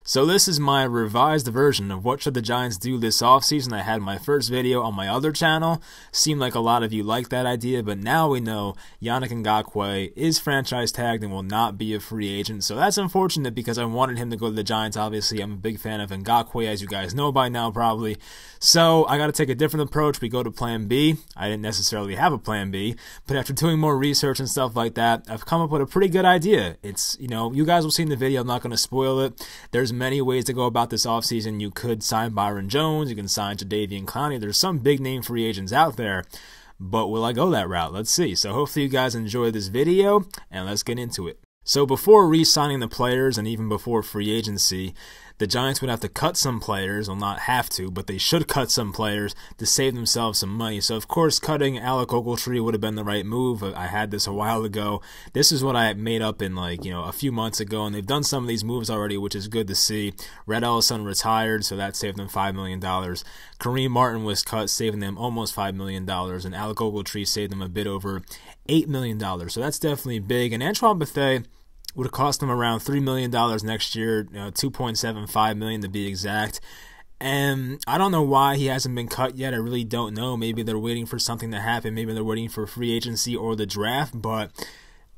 So this is my revised version of what should the Giants do this offseason. I had my first video on my other channel. Seemed like a lot of you liked that idea, but now we know Yannick Ngakoue is franchise tagged and will not be a free agent. So that's unfortunate because I wanted him to go to the Giants. Obviously, I'm a big fan of Ngakoue, as you guys know by now probably. So I got to take a different approach. We go to plan B. I didn't necessarily have a plan B, but after doing more research and stuff like that, I've come up with a pretty good idea. It's, you guys will see in the video. I'm not going to spoil it. There's many ways to go about this offseason. You could sign Byron Jones. You can sign Jadeveon Clowney. There's some big name free agents out there, but will I go that route? Let's see. So hopefully you guys enjoy this video, and let's get into it. So before re-signing the players and even before free agency, the Giants would have to cut some players. Well, not have to, but they should cut some players to save themselves some money. So, of course, cutting Yannick Ngakoue would have been the right move. I had this a while ago. This is what I made up in, a few months ago, and they've done some of these moves already, which is good to see. Red Ellison retired, so that saved them $5 million. Kareem Martin was cut, saving them almost $5 million, and Yannick Ngakoue saved them a bit over $8 million. So that's definitely big. And Antoine Bethea would have cost them around $3 million next year, $2.75 million to be exact. And I don't know why he hasn't been cut yet. I really don't know. Maybe they're waiting for something to happen. Maybe they're waiting for free agency or the draft. But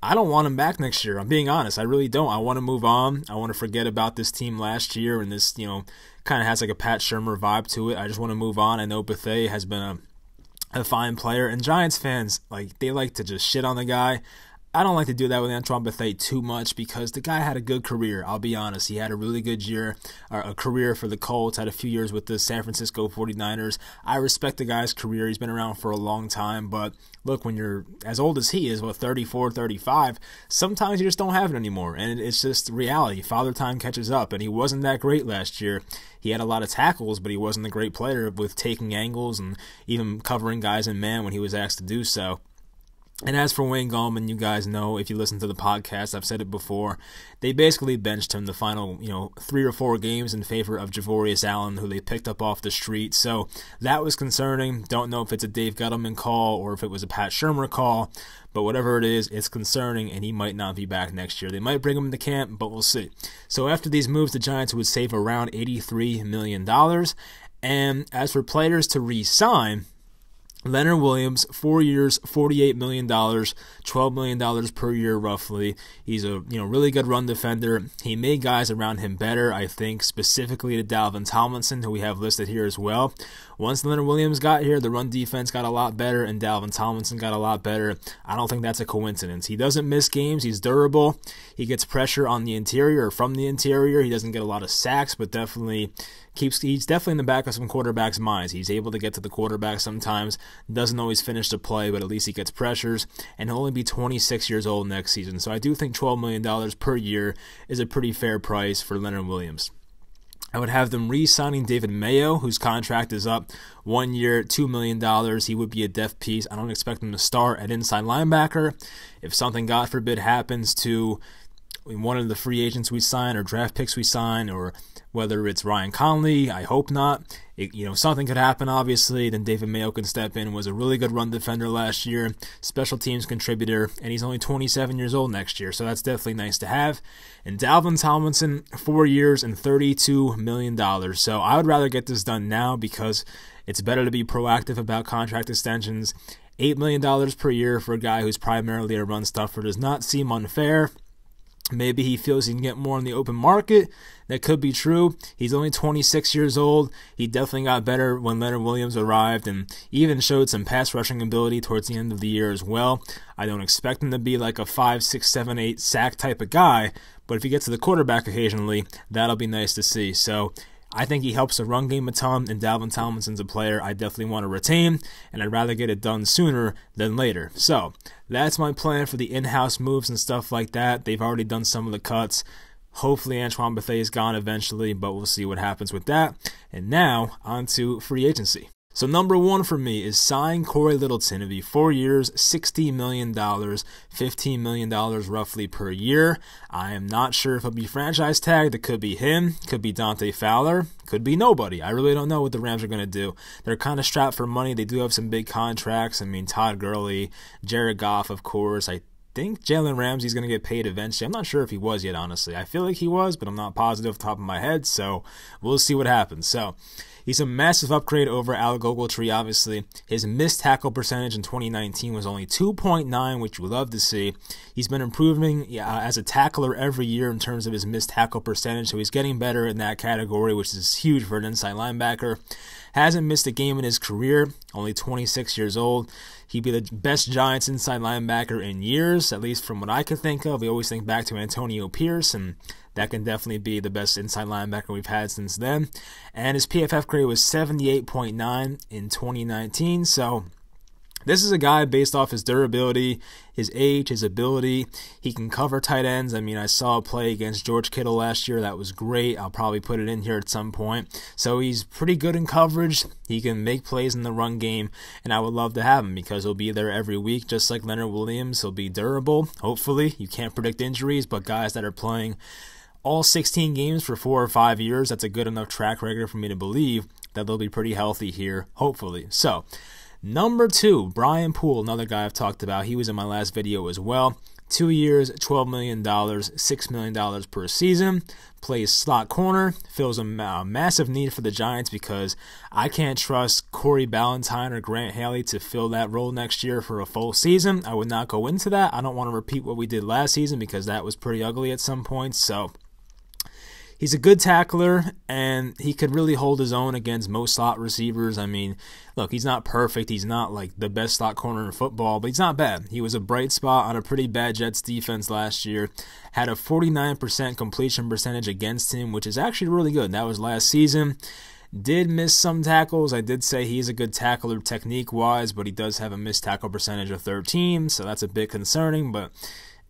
I don't want him back next year. I'm being honest. I really don't. I want to move on. I want to forget about this team last year. And this, kind of has like a Pat Shurmur vibe to it. I just want to move on. I know Bethea has been a fine player. And Giants fans, they like to just shit on the guy. I don't like to do that with Antoine Bethea too much because the guy had a good career. I'll be honest. He had a really good year, or a career for the Colts, had a few years with the San Francisco 49ers. I respect the guy's career. He's been around for a long time, but look, when you're as old as he is, 34, 35, sometimes you just don't have it anymore, and it's just reality. Father time catches up, and he wasn't that great last year. He had a lot of tackles, but he wasn't a great player with taking angles and even covering guys in man when he was asked to do so. And as for Wayne Gallman, you guys know, if you listen to the podcast, I've said it before, they basically benched him the final, 3 or 4 games in favor of Javorius Allen, who they picked up off the street. So that was concerning. Don't know if it's a Dave Gettleman call or if it was a Pat Shurmur call, but whatever it is, it's concerning, and he might not be back next year. They might bring him into camp, but we'll see. So after these moves, the Giants would save around $83 million. And as for players to re-sign, Leonard Williams, 4 years, $48 million, $12 million per year roughly. He's a really good run defender. He made guys around him better, I think, specifically to Dalvin Tomlinson, who we have listed here as well. Once Leonard Williams got here, the run defense got a lot better, and Dalvin Tomlinson got a lot better. I don't think that's a coincidence. He doesn't miss games. He's durable. He gets pressure on the interior or from the interior. He doesn't get a lot of sacks, but he's definitely in the back of some quarterbacks' minds. He's able to get to the quarterback sometimes. Doesn't always finish the play, but at least he gets pressures, and he'll only be 26 years old next season. So I do think $12 million per year is a pretty fair price for Leonard Williams. I would have them re-signing David Mayo, whose contract is up 1 year, $2 million. He would be a depth piece. I don't expect him to start at inside linebacker. If something, God forbid, happens to one of the free agents we sign or draft picks we sign, or whether it's Ryan Conley, I hope not. Something could happen, obviously. Then David Mayo can step in. Was a really good run defender last year, special teams contributor, and he's only 27 years old next year, so that's definitely nice to have. And Dalvin Tomlinson, 4 years and $32 million. So I would rather get this done now because it's better to be proactive about contract extensions. $8 million per year for a guy who's primarily a run stuffer does not seem unfair. Maybe he feels he can get more on the open market. That could be true. He's only 26 years old. He definitely got better when Leonard Williams arrived and even showed some pass rushing ability towards the end of the year as well. I don't expect him to be like a 5, 6, 7, 8 sack type of guy, but if he gets to the quarterback occasionally, that'll be nice to see. So I think he helps the run game a ton, and Dalvin Tomlinson's a player I definitely want to retain, and I'd rather get it done sooner than later. So that's my plan for the in-house moves and stuff like that. They've already done some of the cuts. Hopefully Antoine Bethea is gone eventually, but we'll see what happens with that. And now, on to free agency. So number 1 for me is sign Corey Littleton. It'll be 4 years, $60 million, $15 million roughly per year. I am not sure if he'll be franchise tagged. It could be him, could be Dante Fowler, could be nobody. I really don't know what the Rams are going to do. They're kind of strapped for money. They do have some big contracts. I mean, Todd Gurley, Jared Goff, of course. I think Jalen Ramsey's going to get paid eventually. I'm not sure if he was yet, honestly. I feel like he was, but I'm not positive off the top of my head, so we'll see what happens. So he's a massive upgrade over Alec Ogletree, obviously. His missed tackle percentage in 2019 was only 2.9, which we love to see. He's been improving as a tackler every year in terms of his missed tackle percentage, so he's getting better in that category, which is huge for an inside linebacker. Hasn't missed a game in his career, only 26 years old. He'd be the best Giants inside linebacker in years, at least from what I can think of. We always think back to Antonio Pierce, and that can definitely be the best inside linebacker we've had since then. And his PFF grade was 78.9 in 2019, so this is a guy based off his durability, his age, his ability. He can cover tight ends. I mean, I saw a play against George Kittle last year. That was great. I'll probably put it in here at some point. So he's pretty good in coverage. He can make plays in the run game, and I would love to have him because he'll be there every week, just like Leonard Williams. He'll be durable, hopefully. You can't predict injuries, but guys that are playing all 16 games for 4 or 5 years, that's a good enough track record for me to believe that they'll be pretty healthy here, hopefully. So number 2, Brian Poole, another guy I've talked about. He was in my last video as well. 2 years, $12 million, $6 million per season. Plays slot corner. Fills a massive need for the Giants because I can't trust Corey Ballantyne or Grant Haley to fill that role next year for a full season. I would not go into that. I don't want to repeat what we did last season because that was pretty ugly at some points. So he's a good tackler, and he could really hold his own against most slot receivers. I mean, look, he's not perfect. He's not like the best slot corner in football, but he's not bad. He was a bright spot on a pretty bad Jets defense last year. Had a 49% completion percentage against him, which is actually really good. That was last season. Did miss some tackles. I did say he's a good tackler technique-wise, but he does have a missed tackle percentage of 13, so that's a bit concerning, but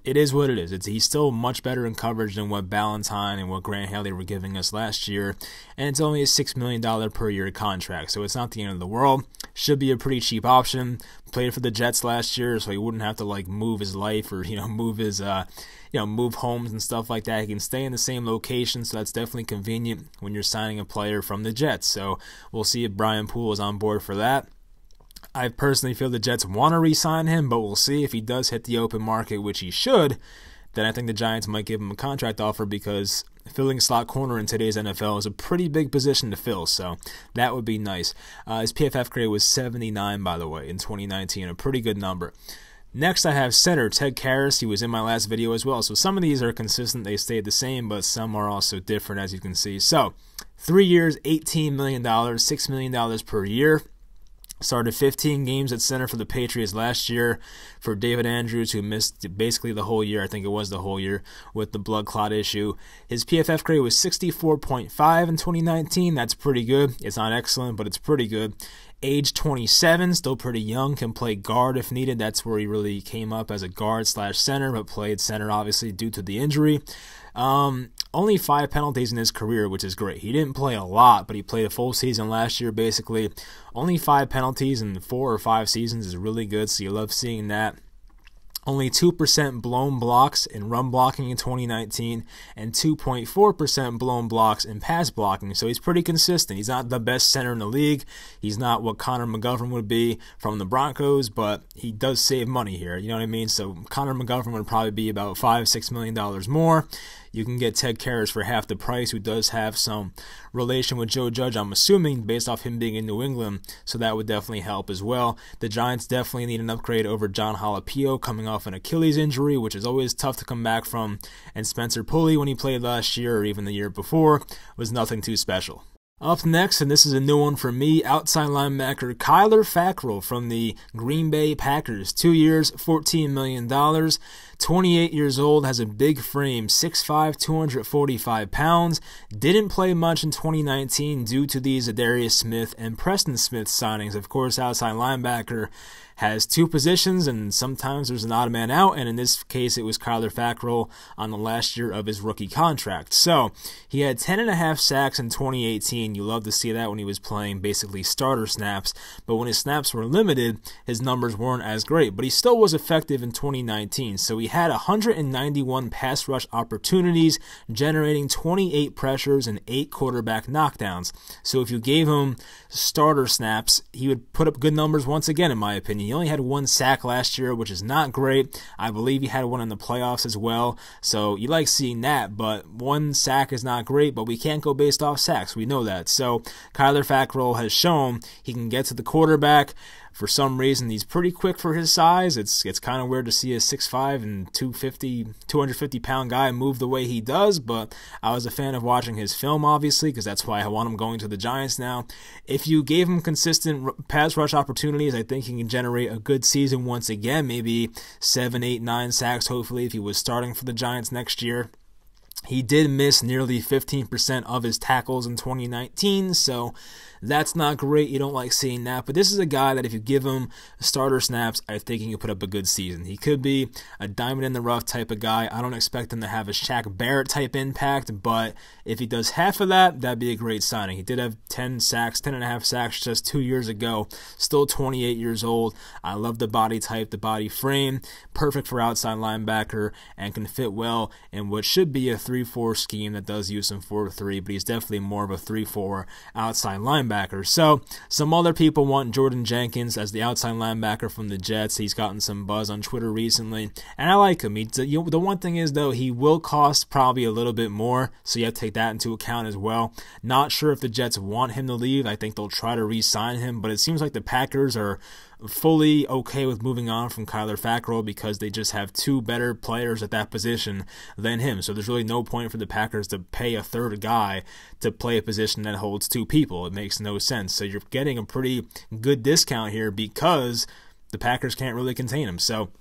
it is what it is. He's still much better in coverage than what Ballantyne and what Grant Haley were giving us last year, and it's only a $6 million per year contract, so it's not the end of the world. Should be a pretty cheap option. Played for the Jets last year, so he wouldn't have to like move his life or move his move homes and stuff like that. He can stay in the same location, so that's definitely convenient when you're signing a player from the Jets. So we'll see if Brian Poole is on board for that. I personally feel the Jets want to re-sign him, but we'll see if he does hit the open market, which he should. Then I think the Giants might give him a contract offer because filling slot corner in today's NFL is a pretty big position to fill, so that would be nice. His PFF grade was 79, by the way, in 2019, a pretty good number. Next, I have center Ted Karras. He was in my last video as well, so some of these are consistent. They stayed the same, but some are also different, as you can see. So 3 years, $18 million, $6 million per year. Started 15 games at center for the Patriots last year for David Andrews, who missed basically the whole year. I think it was the whole year with the blood clot issue. His PFF grade was 64.5 in 2019. That's pretty good. It's not excellent, but it's pretty good. Age 27, still pretty young, can play guard if needed. That's where he really came up as a guard/center, but played center obviously due to the injury. Only 5 penalties in his career, which is great. He didn't play a lot, but he played a full season last year basically. Only 5 penalties in 4 or 5 seasons is really good, so you love seeing that. Only 2% blown blocks in run blocking in 2019 and 2.4% blown blocks in pass blocking. So he's pretty consistent. He's not the best center in the league. He's not what Connor McGovern would be from the Broncos, but he does save money here. You know what I mean? So Connor McGovern would probably be about $5-6 million more. You can get Ted Karras for half the price, who does have some relation with Joe Judge, I'm assuming, based off him being in New England, so that would definitely help as well. The Giants definitely need an upgrade over John Halapio coming off an Achilles injury, which is always tough to come back from, and Spencer Pulley, when he played last year or even the year before, was nothing too special. Up next, and this is a new one for me, outside linebacker Kyler Fackrell from the Green Bay Packers. 2 years, $14 million, 28 years old, has a big frame, 6'5", 245 pounds. Didn't play much in 2019 due to these Adarius Smith and Preston Smith signings. Of course, outside linebacker has 2 positions, and sometimes there's an odd man out, and in this case it was Kyler Fackrell on the last year of his rookie contract. So he had 10.5 sacks in 2018. You love to see that when he was playing basically starter snaps, but when his snaps were limited, his numbers weren't as great, but he still was effective in 2019. So he had 191 pass rush opportunities, generating 28 pressures and 8 quarterback knockdowns. So if you gave him starter snaps, he would put up good numbers once again, in my opinion. He only had 1 sack last year, which is not great. I believe he had one in the playoffs as well. So you like seeing that, but 1 sack is not great, but we can't go based off sacks. We know that. So Kyler Fackrell has shown he can get to the quarterback. For some reason, he's pretty quick for his size. It's kind of weird to see a 6'5" and 250-pound guy move the way he does, but I was a fan of watching his film, obviously, because that's why I want him going to the Giants now. If you gave him consistent pass rush opportunities, I think he can generate a good season once again, maybe 7, 8, 9 sacks, hopefully, if he was starting for the Giants next year. He did miss nearly 15% of his tackles in 2019, so that's not great. You don't like seeing that, but this is a guy that if you give him starter snaps, I think he can put up a good season. He could be a diamond in the rough type of guy. I don't expect him to have a Shaq Barrett type impact, but if he does half of that, that'd be a great signing. He did have 10 and a half sacks just 2 years ago, still 28 years old. I love the body type, the body frame, perfect for outside linebacker, and can fit well in what should be a 3-4 scheme that does use some 4-3, but he's definitely more of a 3-4 outside linebacker. So some other people want Jordan Jenkins as the outside linebacker from the Jets. He's gotten some buzz on Twitter recently, and I like him. The one thing is, though, he will cost probably a little bit more, so you have to take that into account as well. Not sure if the Jets want him to leave. I think they'll try to re-sign him, but it seems like the Packers are fully okay with moving on from Kyler Fackrell because they just have 2 better players at that position than him. So there's really no point for the Packers to pay a third guy to play a position that holds 2 people. It makes no sense. So you're getting a pretty good discount here because the Packers can't really contain him. So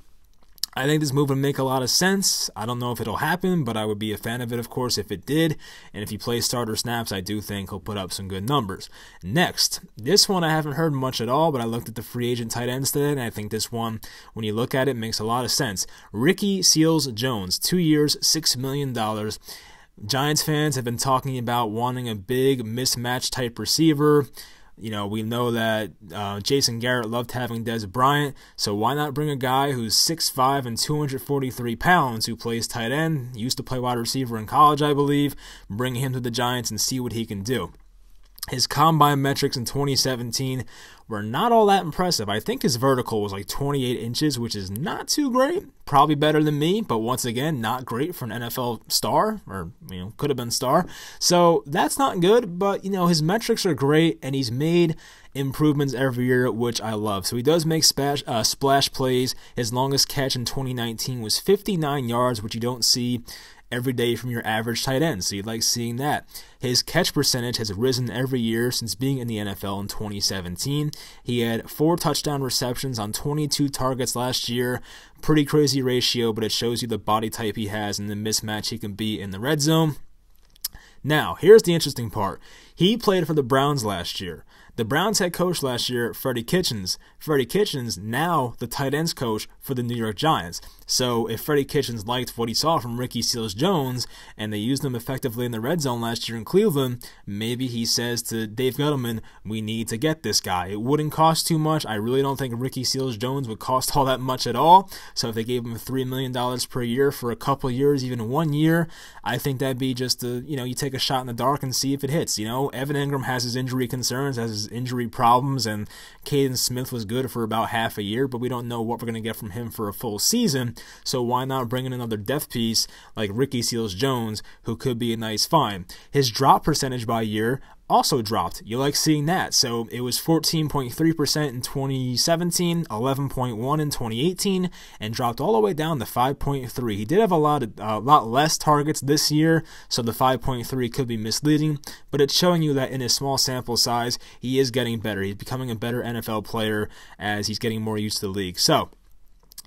I think this move would make a lot of sense. I don't know if it'll happen, but I would be a fan of it, of course, if it did. And if he plays starter snaps, I do think he'll put up some good numbers. Next, this one I haven't heard much at all, but I looked at the free agent tight ends today, and I think this one, when you look at it, makes a lot of sense. Ricky Seals-Jones, 2 years, $6 million. Giants fans have been talking about wanting a big mismatch type receiver. You know, we know that Jason Garrett loved having Dez Bryant, so why not bring a guy who's 6'5" and 243 pounds, who plays tight end, used to play wide receiver in college, I believe, bring him to the Giants and see what he can do. His combine metrics in 2017 were not all that impressive. I think his vertical was like 28 inches, which is not too great. Probably better than me, but once again, not great for an NFL star, or, could have been star. So that's not good, but, his metrics are great, and he's made improvements every year, which I love. So he does make splash plays. His longest catch in 2019 was 59 yards, which you don't see every day from your average tight end, so you'd like seeing that. His catch percentage has risen every year since being in the NFL in 2017. He had 4 touchdown receptions on 22 targets last year. Pretty crazy ratio, but it shows you the body type he has and the mismatch he can be in the red zone. Now, here's the interesting part. He played for the Browns last year. The Browns head coach last year, Freddie Kitchens. Freddie Kitchens, now the tight ends coach for the New York Giants. So if Freddie Kitchens liked what he saw from Ricky Seals-Jones and they used him effectively in the red zone last year in Cleveland, maybe he says to Dave Gettleman, we need to get this guy. It wouldn't cost too much. I really don't think Ricky Seals-Jones would cost all that much at all. So if they gave him $3 million per year for a couple years, even 1 year, I think that'd be just you take a shot in the dark and see if it hits. Evan Ingram has his injury concerns, has his injury problems, and Caden Smith was good for about half a year, but we don't know what we're going to get from him for a full season, so why not bring in another depth piece like Ricky Seals-Jones, who could be a nice find. His drop percentage by year also dropped. You like seeing that. So it was 14.3% in 2017, 11.1% in 2018, and dropped all the way down to 5.3%. He did have a lot less targets this year, so the 5.3% could be misleading, but it's showing you that in his small sample size, he is getting better. He's becoming a better NFL player as he's getting more used to the league. So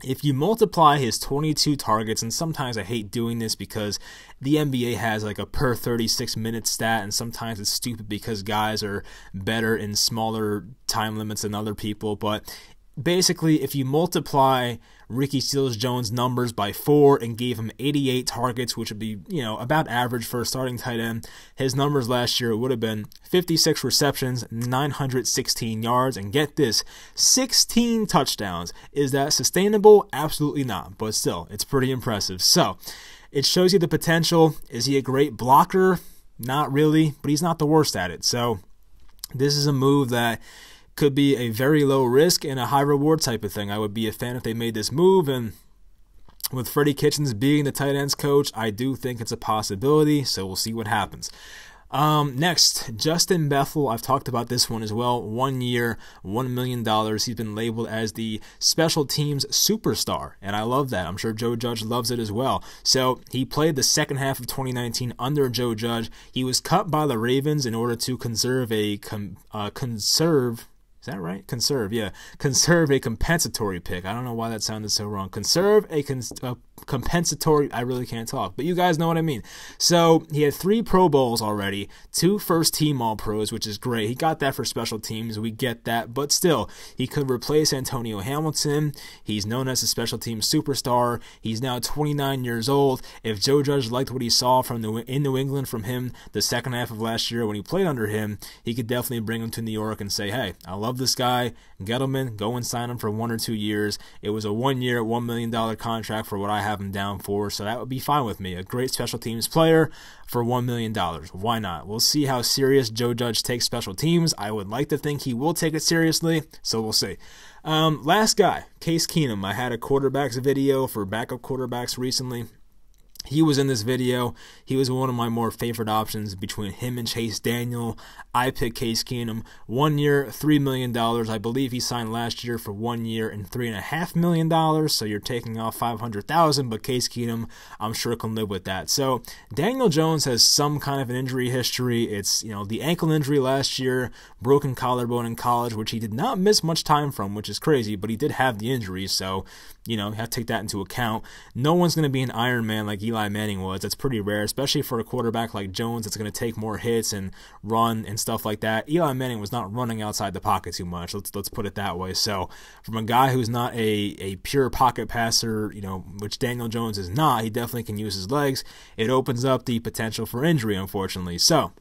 if you multiply his 22 targets, and sometimes I hate doing this because the NBA has like a per 36-minute stat, and sometimes it's stupid because guys are better in smaller time limits than other people, but basically, if you multiply Ricky Seals-Jones' numbers by 4 and gave him 88 targets, which would be, about average for a starting tight end, his numbers last year would have been 56 receptions, 916 yards, and get this, 16 touchdowns. Is that sustainable? Absolutely not, but still, it's pretty impressive. So, it shows you the potential. Is he a great blocker? Not really, but he's not the worst at it. So, this is a move that could be a very low risk and a high reward type of thing. I would be a fan if they made this move, and with Freddie Kitchens being the tight ends coach, I do think it's a possibility, so we'll see what happens. Next, Justin Bethel. I've talked about this one as well. 1 year, $1 million. He's been labeled as the special teams superstar, and I love that. I'm sure Joe Judge loves it as well. So he played the second half of 2019 under Joe Judge. He was cut by the Ravens in order to conserve a Is that right? Conserve a compensatory pick. I don't know why that sounded so wrong. Conserve a compensatory. I really can't talk, but you guys know what I mean. So he had 3 Pro Bowls already, 2 first-team All-Pros, which is great. He got that for special teams. We get that, but still, he could replace Antonio Hamilton. He's known as a special team superstar. He's now 29 years old. If Joe Judge liked what he saw in New England from him the second half of last year when he played under him, he could definitely bring him to New York and say, hey, I love this guy, Gettleman, go and sign him for 1 or 2 years. It was a 1 year, $1 million contract for what I have him down for, so that would be fine with me. A great special teams player for $1 million. Why not? We'll see how serious Joe Judge takes special teams. I would like to think he will take it seriously, so we'll see. Last guy, Case Keenum. I had a quarterbacks video for backup quarterbacks recently. He was in this video. He was one of my more favorite options between him and Chase Daniel. I picked Case Keenum. 1 year, $3 million. I believe he signed last year for 1 year and $3.5 million. So you're taking off $500,000, but Case Keenum, I'm sure, can live with that. So Daniel Jones has some kind of an injury history. It's, the ankle injury last year, broken collarbone in college, which he did not miss much time from, which is crazy, but he did have the injury. So, you have to take that into account. No one's going to be an Iron Man like Eli Manning was. That's pretty rare, especially for a quarterback like Jones that's going to take more hits and run and stuff like that. Eli Manning was not running outside the pocket too much. Let's put it that way. So from a guy who's not a pure pocket passer, which Daniel Jones is not, he definitely can use his legs. It opens up the potential for injury, unfortunately. So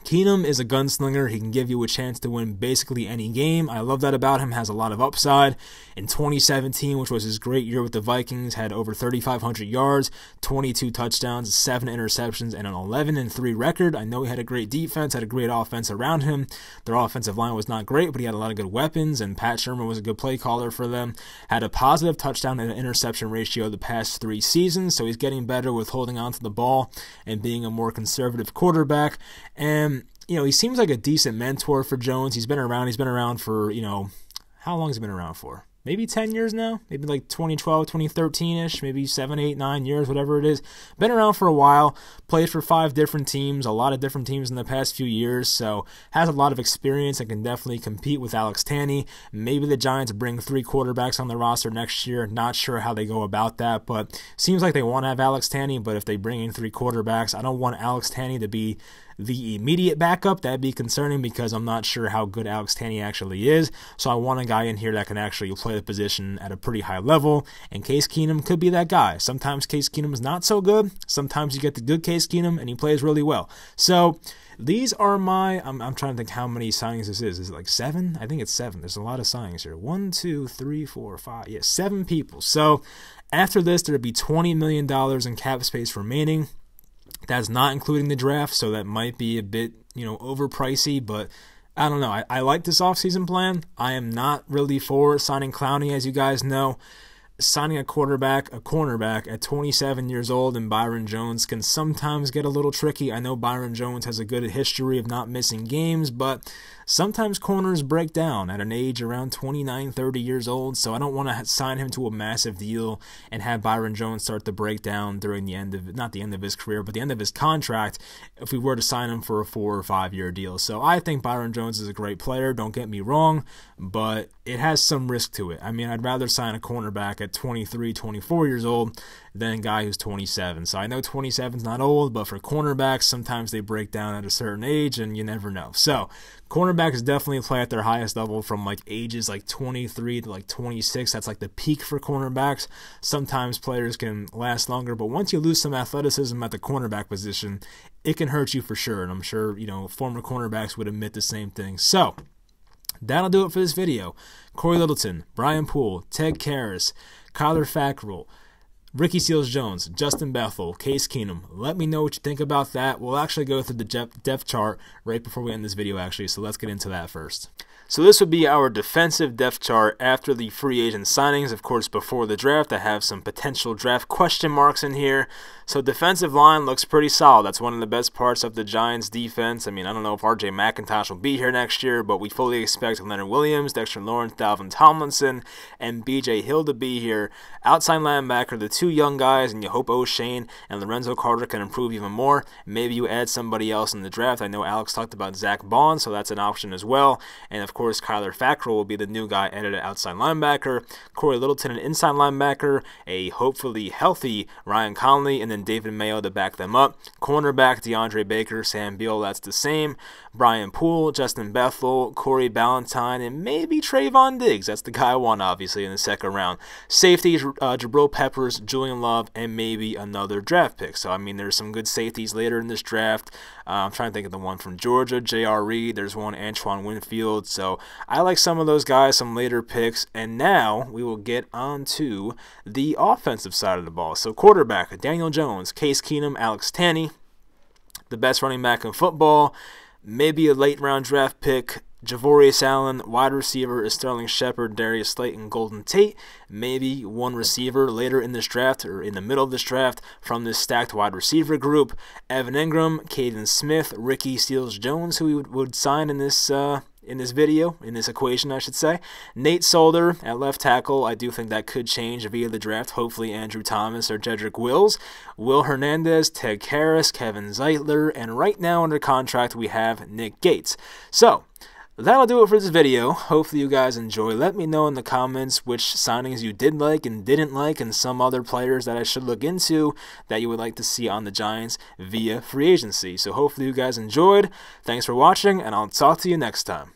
Keenum is a gunslinger. He can give you a chance to win basically any game. I love that about him. Has a lot of upside. In 2017, which was his great year with the Vikings, had over 3,500 yards, 22 touchdowns, 7 interceptions, and an 11-3 record. I know he had a great defense, had a great offense around him. Their offensive line was not great, but he had a lot of good weapons, and Pat Shermer was a good play caller for them. Had a positive touchdown and an interception ratio the past 3 seasons, so he's getting better with holding on to the ball and being a more conservative quarterback. And he seems like a decent mentor for Jones. He's been around. He's been around for, how long has he been around for? Maybe 10 years now? Maybe like 2012, 2013-ish, maybe 7, 8, 9 years, whatever it is. Been around for a while, played for 5 different teams, a lot of different teams in the past few years, so has a lot of experience and can definitely compete with Alex Tanney. Maybe the Giants bring 3 quarterbacks on the roster next year. Not sure how they go about that, but seems like they want to have Alex Tanney, but if they bring in 3 quarterbacks, I don't want Alex Tanney to be the immediate backup. That'd be concerning because I'm not sure how good Alex Tanney actually is. So I want a guy in here that can actually play the position at a pretty high level, and Case Keenum could be that guy. Sometimes Case Keenum is not so good. Sometimes you get the good Case Keenum, and he plays really well. So these are my, I'm trying to think how many signings this is. Is it like 7? I think it's 7. There's a lot of signings here. 1, 2, 3, 4, 5. Yeah, 7 people. So after this, there'd be $20 million in cap space remaining. That's not including the draft, so that might be a bit, overpricey, but I don't know. I like this offseason plan. I am not really for signing Clowney, as you guys know. Signing a cornerback at 27 years old and Byron Jones can sometimes get a little tricky. I know Byron Jones has a good history of not missing games, but sometimes corners break down at an age around 29, 30 years old, so I don't want to sign him to a massive deal and have Byron Jones start to break down during the end of, not the end of his career, but the end of his contract if we were to sign him for a 4 or 5 year deal. So I think Byron Jones is a great player, don't get me wrong, but it has some risk to it. I mean, I'd rather sign a cornerback at 23, 24 years old than a guy who's 27. So I know 27's not old, but for cornerbacks, sometimes they break down at a certain age, and you never know. So cornerbacks definitely play at their highest level from like ages like 23 to like 26. That's like the peak for cornerbacks. Sometimes players can last longer, but once you lose some athleticism at the cornerback position, it can hurt you for sure. And I'm sure, former cornerbacks would admit the same thing. So that'll do it for this video. Corey Littleton, Brian Poole, Ted Karras, Kyler Fackrell, Ricky Seals-Jones, Justin Bethel, Case Keenum. Let me know what you think about that. We'll actually go through the depth chart right before we end this video, actually, so let's get into that first. So this would be our defensive depth chart after the free agent signings. Of course, before the draft, I have some potential draft question marks in here. So defensive line looks pretty solid. That's one of the best parts of the Giants' defense. I mean, I don't know if R.J. McIntosh will be here next year, but we fully expect Leonard Williams, Dexter Lawrence, Dalvin Tomlinson, and B.J. Hill to be here. Outside linebacker, the two young guys, and you hope O'Shane and Lorenzo Carter can improve even more. Maybe you add somebody else in the draft. I know Alex talked about Zach Bond, so that's an option as well. And of course, Kyler Fackrell will be the new guy added at outside linebacker. Corey Littleton, an inside linebacker. A hopefully healthy Ryan Conley, and then David Mayo to back them up. Cornerback, DeAndre Baker, Sam Beal, that's the same. Brian Poole, Justin Bethel, Corey Ballantyne, and maybe Trayvon Diggs. That's the guy I want, obviously, in the second round. Safeties, Jabril Peppers, Julian Love, and maybe another draft pick. So, I mean, there's some good safeties later in this draft. I'm trying to think of the one from Georgia, J.R. Reed. There's one, Antoine Winfield. So, I like some of those guys, some later picks. And now we will get on to the offensive side of the ball. So, quarterback, Daniel Jones, Case Keenum, Alex Tanney, the best running back in football. Maybe a late round draft pick, Javorius Allen. Wide receiver is Sterling Shepard, Darius Slayton, Golden Tate. Maybe one receiver later in this draft, or in the middle of this draft, from this stacked wide receiver group. Evan Ingram, Caden Smith, Ricky Seals-Jones, who we would sign in this video, in this equation, I should say. Nate Solder at left tackle. I do think that could change via the draft. Hopefully Andrew Thomas or Jedrick Wills. Will Hernandez, Ted Karras, Kevin Zeitler, and right now under contract we have Nick Gates. So, that'll do it for this video. Hopefully you guys enjoy. Let me know in the comments which signings you did like and didn't like, and some other players that I should look into that you would like to see on the Giants via free agency. So hopefully you guys enjoyed. Thanks for watching, and I'll talk to you next time.